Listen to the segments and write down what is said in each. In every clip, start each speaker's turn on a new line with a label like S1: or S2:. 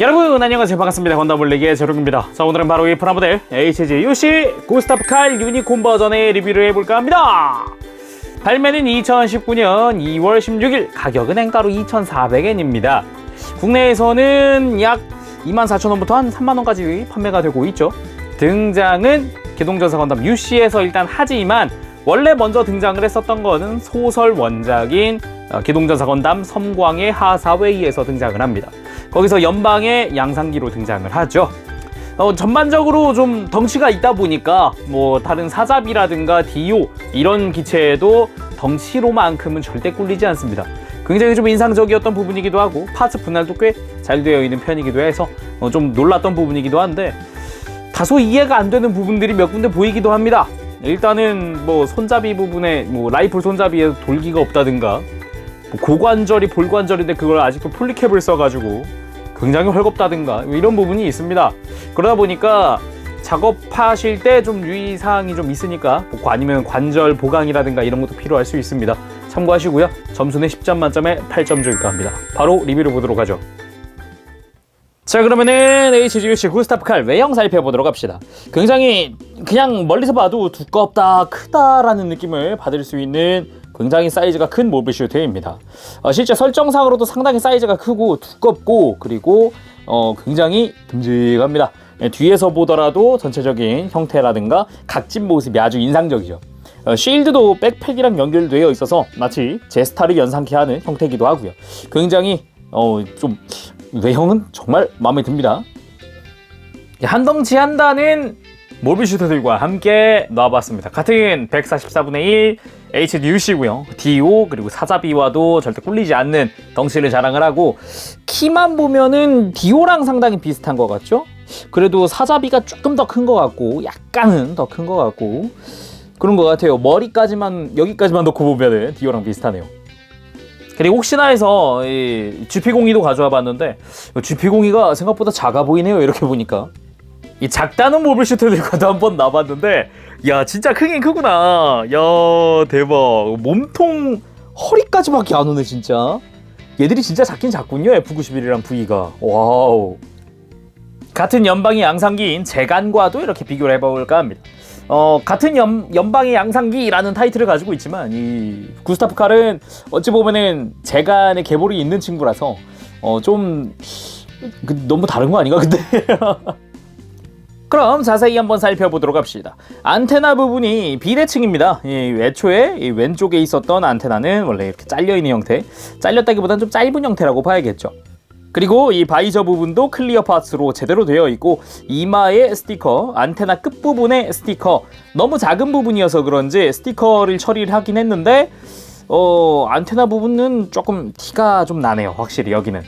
S1: 여러분 안녕하세요. 반갑습니다. 건담블랙의 제롱입니다. 자, 오늘은 바로 이 프라모델 HG-UC 구스타프 칼 유니콘 버전의 리뷰를 해볼까 합니다. 발매는 2019년 2월 16일, 가격은 엔가로 2,400엔입니다. 국내에서는 약 24,000원부터 한 3만원까지 판매가 되고 있죠. 등장은 기동전사 건담 UC에서 일단 하지만 원래 먼저 등장을 했었던 거는 소설 원작인 기동전사 건담 섬광의 하사웨이에서 등장을 합니다. 거기서 연방의 양상기로 등장을 하죠. 전반적으로 좀 덩치가 있다 보니까 뭐 다른 사잡이라든가 디오 이런 기체에도 덩치로만큼은 절대 꿀리지 않습니다. 굉장히 좀 인상적이었던 부분이기도 하고 파츠 분할도 꽤 잘 되어 있는 편이기도 해서 좀 놀랐던 부분이기도 한데, 다소 이해가 안 되는 부분들이 몇 군데 보이기도 합니다. 일단은 뭐 손잡이 부분에 뭐 라이플 손잡이에 돌기가 없다든가, 뭐 고관절이 볼관절인데 그걸 아직도 폴리캡을 써가지고 굉장히 헐겁다든가 이런 부분이 있습니다. 그러다 보니까 작업하실 때 좀 유의사항이 좀 있으니까 아니면 관절 보강이라든가 이런 것도 필요할 수 있습니다. 참고하시고요. 점수는 10점 만점에 8점 줄까 합니다. 바로 리뷰를 보도록 하죠. 자, 그러면은 HG-UC 구스타프 칼 외형 살펴보도록 합시다. 굉장히 그냥 멀리서 봐도 두껍다, 크다라는 느낌을 받을 수 있는 굉장히 사이즈가 큰 모빌슈트입니다. 실제 설정상으로도 상당히 사이즈가 크고 두껍고, 그리고 굉장히 듬직합니다. 뒤에서 보더라도 전체적인 형태라든가 각진 모습이 아주 인상적이죠. 쉴드도 백팩이랑 연결되어 있어서 마치 제 스타를 연상케 하는 형태이기도 하고요. 굉장히 좀 외형은 정말 마음에 듭니다. 한덩치 한다는 모빌슈트들과 함께 놔봤습니다. 같은 144분의 1 HG-UC고요. DO 그리고 사자비와도 절대 꿀리지 않는 덩치를 자랑을 하고, 키만 보면은 DO랑 상당히 비슷한 것 같죠? 그래도 사자비가 조금 더 큰 것 같고, 약간은 더 큰 것 같고 그런 것 같아요. 머리까지만 여기까지만 놓고 보면은 DO랑 비슷하네요. 그리고 혹시나 해서 이 GP02도 가져와 봤는데 GP02가 생각보다 작아 보이네요. 이렇게 보니까 이 작다는 모빌슈트들과도 한번 놔봤는데, 야 진짜 크긴 크구나. 야 대박. 몸통 허리까지밖에 안 오네 진짜. 얘들이 진짜 작긴 작군요. F91이랑 V가. 와우. 같은 연방의 양상기인 제간과도 이렇게 비교를 해볼까 합니다. 같은 연방의 양상기라는 타이틀을 가지고 있지만 이 구스타프 칼은 어찌 보면은 제간의 계보를 잇는 친구라서 좀 너무 다른 거 아닌가 근데. 그럼 자세히 한번 살펴보도록 합시다. 안테나 부분이 비대칭입니다. 애초에 이 왼쪽에 있었던 안테나는 원래 이렇게 잘려있는 형태, 잘렸다기보다는 좀 짧은 형태라고 봐야겠죠. 그리고 이 바이저 부분도 클리어 파츠로 제대로 되어 있고, 이마에 스티커, 안테나 끝부분에 스티커, 너무 작은 부분이어서 그런지 스티커를 처리를 하긴 했는데 안테나 부분은 조금 티가 좀 나네요. 확실히 여기는.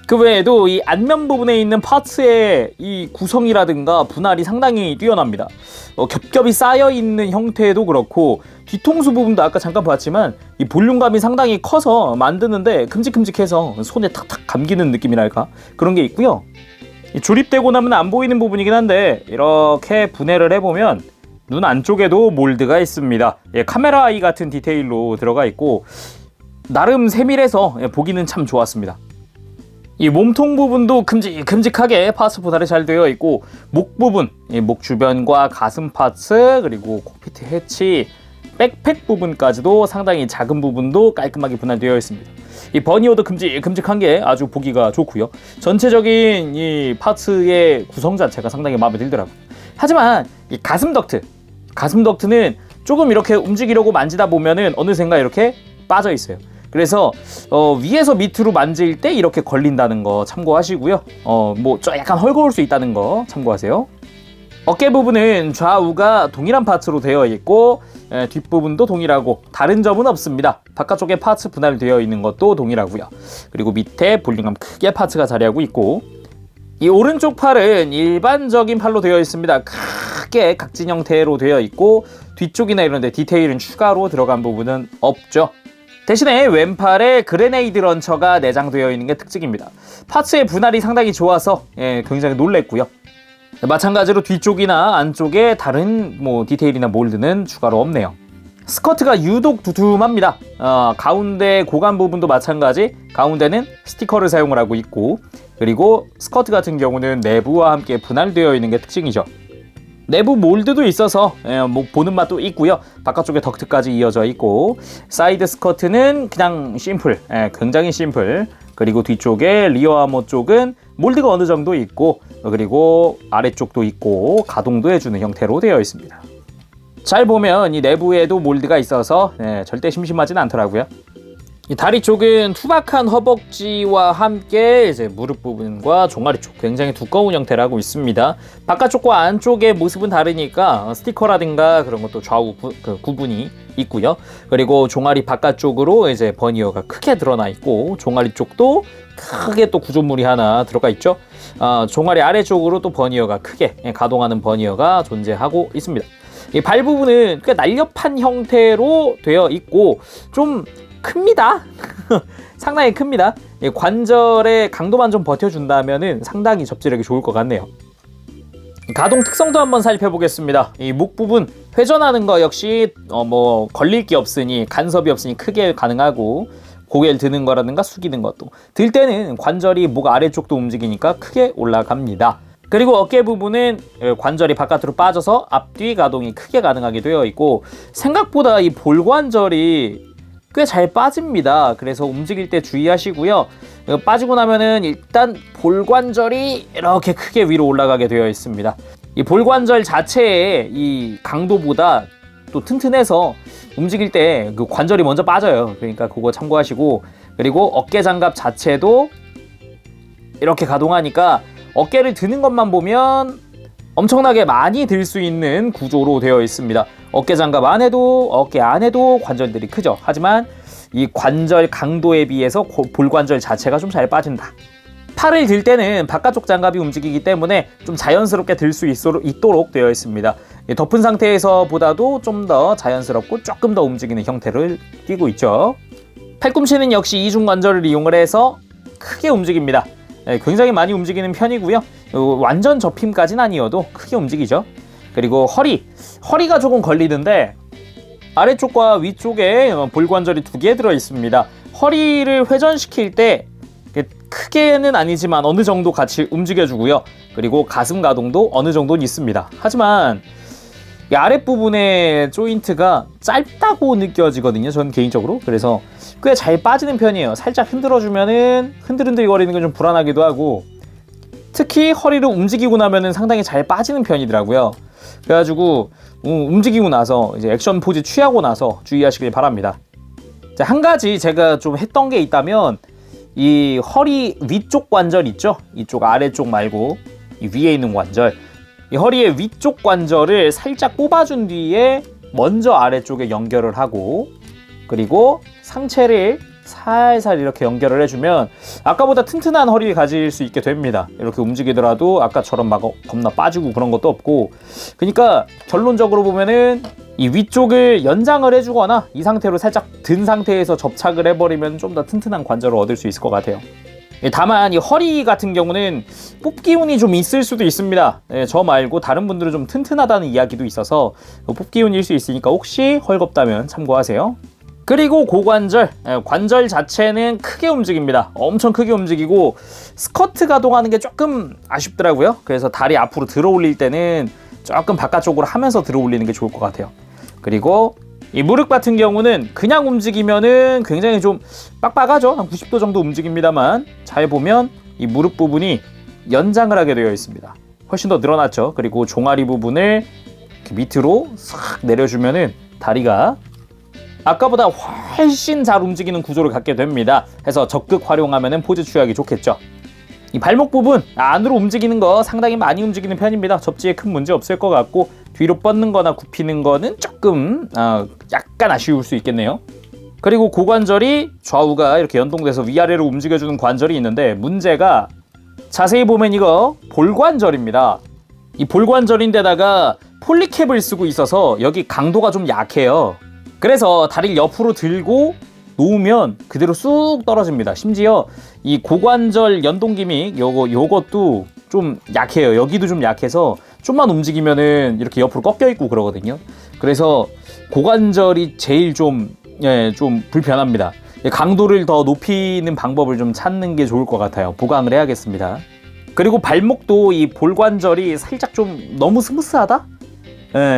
S1: 그 외에도 이 안면 부분에 있는 파츠의 이 구성이라든가 분할이 상당히 뛰어납니다. 겹겹이 쌓여있는 형태도 그렇고, 뒤통수 부분도 아까 잠깐 봤지만 이 볼륨감이 상당히 커서 만드는데 큼직큼직해서 손에 탁탁 감기는 느낌이랄까, 그런 게 있고요. 조립되고 나면 안 보이는 부분이긴 한데 이렇게 분해를 해보면 눈 안쪽에도 몰드가 있습니다. 카메라 아이 같은 디테일로 들어가 있고 나름 세밀해서 보기는 참 좋았습니다. 이 몸통 부분도 큼직큼직하게 파츠 분할이 잘 되어 있고, 목 부분, 목 주변과 가슴 파츠, 그리고 콕피트 해치, 백팩 부분까지도 상당히 작은 부분도 깔끔하게 분할되어 있습니다. 이 버니어도 큼직큼직한 게 아주 보기가 좋고요. 전체적인 이 파츠의 구성 자체가 상당히 마음에 들더라고요. 하지만 이 가슴 덕트는 조금 이렇게 움직이려고 만지다 보면은 어느샌가 이렇게 빠져 있어요. 그래서 위에서 밑으로 만질 때 이렇게 걸린다는 거 참고하시고요. 뭐 약간 헐거울 수 있다는 거 참고하세요. 어깨 부분은 좌우가 동일한 파츠로 되어 있고, 뒷부분도 동일하고 다른 점은 없습니다. 바깥쪽에 파츠 분할되어 있는 것도 동일하고요. 그리고 밑에 볼륨감 크게 파츠가 자리하고 있고, 이 오른쪽 팔은 일반적인 팔로 되어 있습니다. 크게 각진 형태로 되어 있고, 뒤쪽이나 이런 데 디테일은 추가로 들어간 부분은 없죠. 대신에 왼팔에 그레네이드 런처가 내장되어 있는 게 특징입니다. 파츠의 분할이 상당히 좋아서 굉장히 놀랬고요. 마찬가지로 뒤쪽이나 안쪽에 다른 디테일이나 몰드는 추가로 없네요. 스커트가 유독 두툼합니다. 가운데 고관 부분도 마찬가지, 가운데는 스티커를 사용을 하고 있고, 그리고 스커트 같은 경우는 내부와 함께 분할되어 있는 게 특징이죠. 내부 몰드도 있어서 뭐 보는 맛도 있고요. 바깥쪽에 덕트까지 이어져 있고, 사이드 스커트는 그냥 심플, 굉장히 심플. 그리고 뒤쪽에 리어 아머 쪽은 몰드가 어느 정도 있고, 그리고 아래쪽도 있고 가동도 해주는 형태로 되어 있습니다. 잘 보면 이 내부에도 몰드가 있어서 절대 심심하진 않더라고요. 이 다리 쪽은 투박한 허벅지와 함께 이제 무릎 부분과 종아리 쪽 굉장히 두꺼운 형태를 하고 있습니다. 바깥쪽과 안쪽의 모습은 다르니까 스티커라든가 그런 것도 좌우 구분이 있고요. 그리고 종아리 바깥쪽으로 이제 버니어가 크게 드러나 있고, 종아리 쪽도 크게 또 구조물이 하나 들어가 있죠. 종아리 아래쪽으로 또 버니어가 크게 가동하는 버니어가 존재하고 있습니다. 이 발 부분은 꽤 날렵한 형태로 되어 있고 좀 큽니다. 상당히 큽니다. 관절의 강도만 좀 버텨준다면은 상당히 접지력이 좋을 것 같네요. 가동 특성도 한번 살펴보겠습니다. 이 목 부분 회전하는 거 역시 뭐 걸릴 게 없으니, 간섭이 없으니 크게 가능하고, 고개를 드는 거라든가 숙이는 것도, 들 때는 관절이 목 아래쪽도 움직이니까 크게 올라갑니다. 그리고 어깨 부분은 관절이 바깥으로 빠져서 앞뒤 가동이 크게 가능하게 되어 있고, 생각보다 이 볼관절이 꽤 잘 빠집니다. 그래서 움직일 때 주의하시고요. 빠지고 나면은 일단 볼관절이 이렇게 크게 위로 올라가게 되어 있습니다. 이 볼관절 자체의 이 강도보다 또 튼튼해서 움직일 때 그 관절이 먼저 빠져요. 그러니까 그거 참고하시고, 그리고 어깨 장갑 자체도 이렇게 가동하니까 어깨를 드는 것만 보면 엄청나게 많이 들 수 있는 구조로 되어 있습니다. 어깨 장갑 안에도 어깨 안에도 관절들이 크죠. 하지만 이 관절 강도에 비해서 볼관절 자체가 좀 잘 빠진다. 팔을 들 때는 바깥쪽 장갑이 움직이기 때문에 좀 자연스럽게 들 수 있도록 되어 있습니다. 덮은 상태에서 보다도 좀 더 자연스럽고 조금 더 움직이는 형태를 띠고 있죠. 팔꿈치는 역시 이중 관절을 이용을 해서 크게 움직입니다. 굉장히 많이 움직이는 편이고요. 완전 접힘까지는 아니어도 크게 움직이죠. 그리고 허리가 조금 걸리는데, 아래쪽과 위쪽에 볼관절이 2개 들어 있습니다. 허리를 회전시킬 때 크게는 아니지만 어느 정도 같이 움직여주고요. 그리고 가슴 가동도 어느 정도는 있습니다. 하지만 이 아랫부분의 조인트가 짧다고 느껴지거든요, 저는 개인적으로. 그래서 꽤 잘 빠지는 편이에요. 살짝 흔들어주면은 흔들흔들거리는 건 좀 불안하기도 하고, 특히 허리를 움직이고 나면은 상당히 잘 빠지는 편이더라고요. 그래가지고 움직이고 나서 이제 액션 포즈 취하고 나서 주의하시길 바랍니다. 자, 한 가지 제가 좀 했던 게 있다면, 이 허리 위쪽 관절 있죠? 이쪽 아래쪽 말고 이 위에 있는 관절, 이 허리의 위쪽 관절을 살짝 뽑아준 뒤에 먼저 아래쪽에 연결을 하고, 그리고 상체를 살살 이렇게 연결을 해주면 아까보다 튼튼한 허리를 가질 수 있게 됩니다. 이렇게 움직이더라도 아까처럼 막 겁나 빠지고 그런 것도 없고, 그러니까 결론적으로 보면은 이 위쪽을 연장을 해주거나 이 상태로 살짝 든 상태에서 접착을 해버리면 좀 더 튼튼한 관절을 얻을 수 있을 것 같아요. 다만 이 허리 같은 경우는 뽑기 운이 좀 있을 수도 있습니다. 저 말고 다른 분들은 좀 튼튼하다는 이야기도 있어서 뽑기 운일 수 있으니까 혹시 헐겁다면 참고하세요. 그리고 고관절, 관절 자체는 크게 움직입니다. 엄청 크게 움직이고, 스커트 가동하는 게 조금 아쉽더라고요. 그래서 다리 앞으로 들어 올릴 때는 조금 바깥쪽으로 하면서 들어 올리는 게 좋을 것 같아요. 그리고 이 무릎 같은 경우는 그냥 움직이면은 굉장히 좀 빡빡하죠. 한 90도 정도 움직입니다만, 잘 보면 이 무릎 부분이 연장을 하게 되어 있습니다. 훨씬 더 늘어났죠. 그리고 종아리 부분을 이렇게 밑으로 싹 내려주면은 다리가 아까보다 훨씬 잘 움직이는 구조를 갖게 됩니다. 해서 적극 활용하면 포즈 취하기 좋겠죠. 이 발목 부분 안으로 움직이는 거 상당히 많이 움직이는 편입니다. 접지에 큰 문제 없을 것 같고, 뒤로 뻗는 거나 굽히는 거는 조금 약간 아쉬울 수 있겠네요. 그리고 고관절이 좌우가 이렇게 연동돼서 위아래로 움직여주는 관절이 있는데, 문제가 자세히 보면 이거 볼관절입니다. 이 볼관절인데다가 폴리캡을 쓰고 있어서 여기 강도가 좀 약해요. 그래서 다리를 옆으로 들고 놓으면 그대로 쑥 떨어집니다. 심지어 이 고관절 연동 기믹 요것도 좀 약해요. 여기도 좀 약해서 좀만 움직이면은 이렇게 옆으로 꺾여 있고 그러거든요. 그래서 고관절이 제일 좀 불편합니다. 강도를 더 높이는 방법을 좀 찾는 게 좋을 것 같아요. 보강을 해야겠습니다. 그리고 발목도 이 볼관절이 살짝 좀 너무 스무스하다?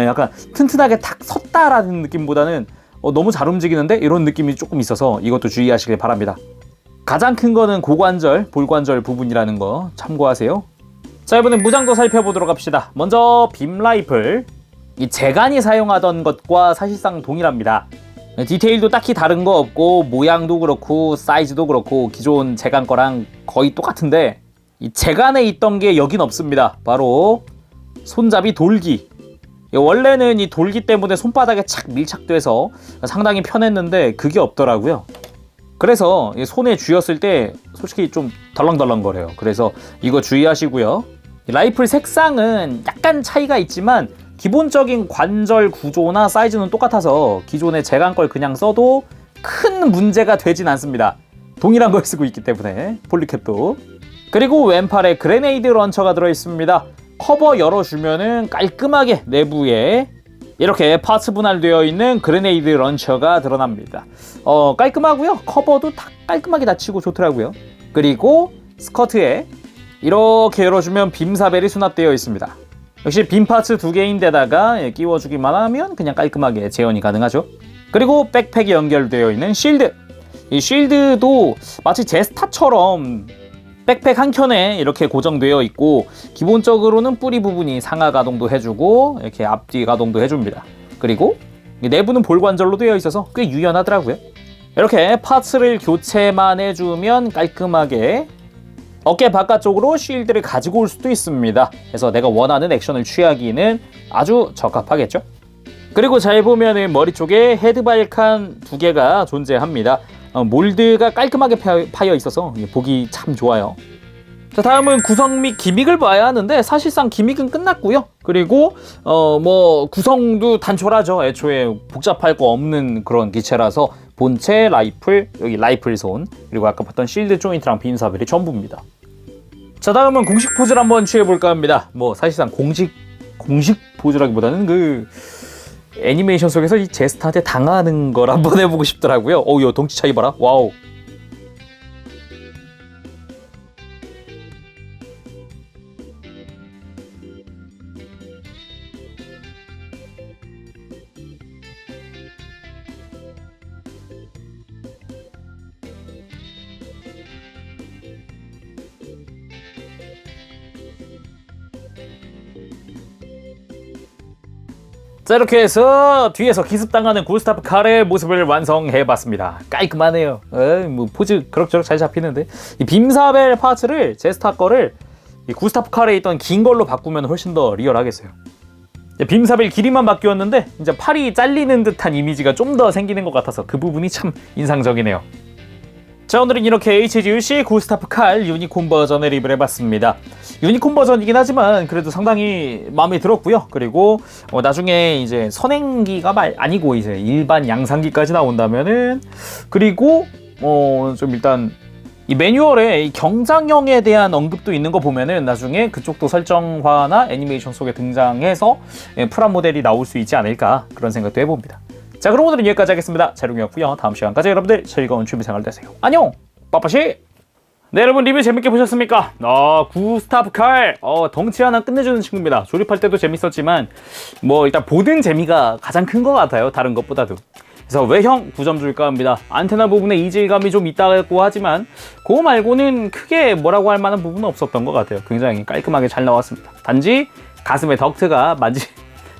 S1: 약간 튼튼하게 탁 섰다라는 느낌보다는 너무 잘 움직이는데 이런 느낌이 조금 있어서 이것도 주의하시길 바랍니다. 가장 큰 거는 고관절, 볼관절 부분이라는 거 참고하세요. 자, 이번엔 무장도 살펴보도록 합시다. 먼저 빔 라이플. 이 제간이 사용하던 것과 사실상 동일합니다. 디테일도 딱히 다른 거 없고 모양도 그렇고 사이즈도 그렇고 기존 제간 거랑 거의 똑같은데 이 제간에 있던 게 여긴 없습니다. 바로 손잡이 돌기. 원래는 이 돌기 때문에 손바닥에 착 밀착돼서 상당히 편했는데 그게 없더라고요. 그래서 손에 쥐었을 때 솔직히 좀 덜렁덜렁거려요. 그래서 이거 주의하시고요. 라이플 색상은 약간 차이가 있지만 기본적인 관절 구조나 사이즈는 똑같아서 기존의 제간 걸 그냥 써도 큰 문제가 되진 않습니다. 동일한 걸 쓰고 있기 때문에 폴리캡도. 그리고 왼팔에 그레네이드 런처가 들어있습니다. 커버 열어주면은 깔끔하게 내부에 이렇게 파츠 분할되어 있는 그레네이드 런처가 드러납니다. 깔끔하고요. 커버도 다 깔끔하게 닫히고 좋더라고요. 그리고 스커트에 이렇게 열어주면 빔사벨이 수납되어 있습니다. 역시 빔 파츠 2개인데다가 끼워주기만 하면 그냥 깔끔하게 재현이 가능하죠. 그리고 백팩이 연결되어 있는 쉴드. 이 쉴드도 마치 제스타처럼 백팩 한 켠에 이렇게 고정되어 있고 기본적으로는 뿌리 부분이 상하 가동도 해주고 이렇게 앞뒤 가동도 해줍니다. 그리고 내부는 볼관절로 되어 있어서 꽤 유연하더라고요. 이렇게 파츠를 교체만 해주면 깔끔하게 어깨 바깥쪽으로 쉴드를 가지고 올 수도 있습니다. 그래서 내가 원하는 액션을 취하기는 아주 적합하겠죠. 그리고 잘 보면은 머리 쪽에 헤드 발칸 2개가 존재합니다. 몰드가 깔끔하게 파여 있어서 보기 참 좋아요. 자, 다음은 구성 및 기믹을 봐야 하는데 사실상 기믹은 끝났고요. 그리고 뭐 구성도 단촐하죠. 애초에 복잡할 거 없는 그런 기체라서 본체, 라이플, 여기 라이플 손, 그리고 아까 봤던 실드 조인트랑 빔사벨이 전부입니다. 자, 다음은 공식 포즈를 한번 취해볼까 합니다. 뭐 사실상 공식 포즈라기보다는 그 애니메이션 속에서 이 제스타한테 당하는 걸 한번 해보고 싶더라고요. 요 덩치 차이 봐라. 와우. 자, 이렇게 해서 뒤에서 기습당하는 구스타프 칼의 모습을 완성해봤습니다. 깔끔하네요. 뭐 포즈 그럭저럭 잘 잡히는데 이 빔사벨 파츠를 제스타 거를 이 구스타프 칼에 있던 긴 걸로 바꾸면 훨씬 더 리얼하겠어요. 빔사벨 길이만 바뀌었는데 이제 팔이 잘리는 듯한 이미지가 좀 더 생기는 것 같아서 그 부분이 참 인상적이네요. 자, 오늘은 이렇게 HGUC 구스타프 칼 유니콘 버전을 리뷰를 해봤습니다. 유니콘 버전이긴 하지만 그래도 상당히 마음에 들었고요. 그리고 나중에 이제 선행기가 아니고 이제 일반 양상기까지 나온다면은, 그리고 좀 일단 이 매뉴얼에 이 경장형에 대한 언급도 있는 거 보면은 나중에 그쪽도 설정화나 애니메이션 속에 등장해서 프라모델이 나올 수 있지 않을까, 그런 생각도 해봅니다. 자, 그럼 오늘은 여기까지 하겠습니다. 자룡이었고요. 다음 시간까지 여러분들 즐거운 취미생활 되세요. 안녕! 빠빠시! 네, 여러분 리뷰 재밌게 보셨습니까? 구스타프 칼 덩치 하나 끝내주는 친구입니다. 조립할 때도 재밌었지만 뭐 일단 보는 재미가 가장 큰 것 같아요. 다른 것보다도. 그래서 외형 9점 줄까 합니다. 안테나 부분에 이질감이 좀 있다고 하지만 그거 말고는 크게 뭐라고 할 만한 부분은 없었던 것 같아요. 굉장히 깔끔하게 잘 나왔습니다. 단지 가슴에 덕트가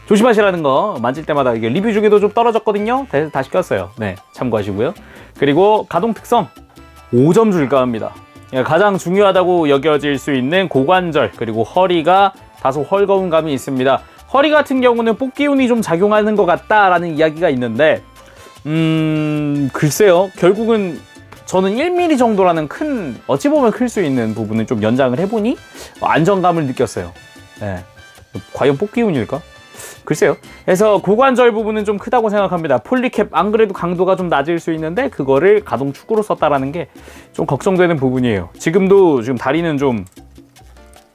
S1: 조심하시라는 거, 만질 때마다 이게 리뷰 중에도 좀 떨어졌거든요. 다시 꼈어요. 네, 참고하시고요. 그리고 가동 특성 5점 줄까 합니다. 가장 중요하다고 여겨질 수 있는 고관절, 그리고 허리가 다소 헐거운 감이 있습니다. 허리 같은 경우는 뽑기운이 좀 작용하는 것 같다라는 이야기가 있는데 글쎄요. 결국은 저는 1mm 정도라는 어찌 보면 클 수 있는 부분을 좀 연장을 해보니 안정감을 느꼈어요. 네. 과연 뽑기운일까? 글쎄요. 그래서 고관절 부분은 좀 크다고 생각합니다. 폴리캡 안 그래도 강도가 좀 낮을 수 있는데 그거를 가동축으로 썼다라는 게 좀 걱정되는 부분이에요. 지금 다리는 좀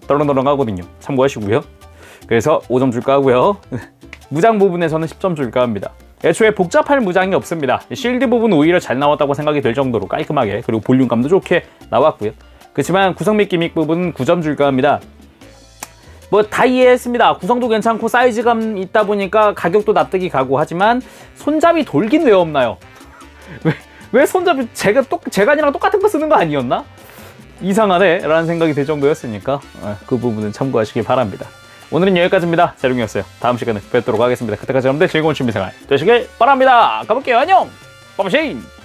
S1: 덜렁덜렁 하거든요. 참고하시고요. 그래서 5점 줄까 하고요. 무장 부분에서는 10점 줄까 합니다. 애초에 복잡할 무장이 없습니다. 실드 부분 오히려 잘 나왔다고 생각이 될 정도로 깔끔하게, 그리고 볼륨감도 좋게 나왔고요. 그렇지만 구성 및 기믹 부분은 9점 줄까 합니다. 뭐 다 이해했습니다. 구성도 괜찮고 사이즈감 있다 보니까 가격도 납득이 가고, 하지만 손잡이 돌긴 왜 없나요? 왜 손잡이 제간이랑 똑같은 거 쓰는 거 아니었나? 이상하네 라는 생각이 들 정도였으니까 그 부분은 참고하시길 바랍니다. 오늘은 여기까지입니다. 재룡이었어요. 다음 시간에 뵙도록 하겠습니다. 그때까지 여러분들 즐거운 취미생활 되시길 바랍니다. 가볼게요. 안녕. 빠바싱.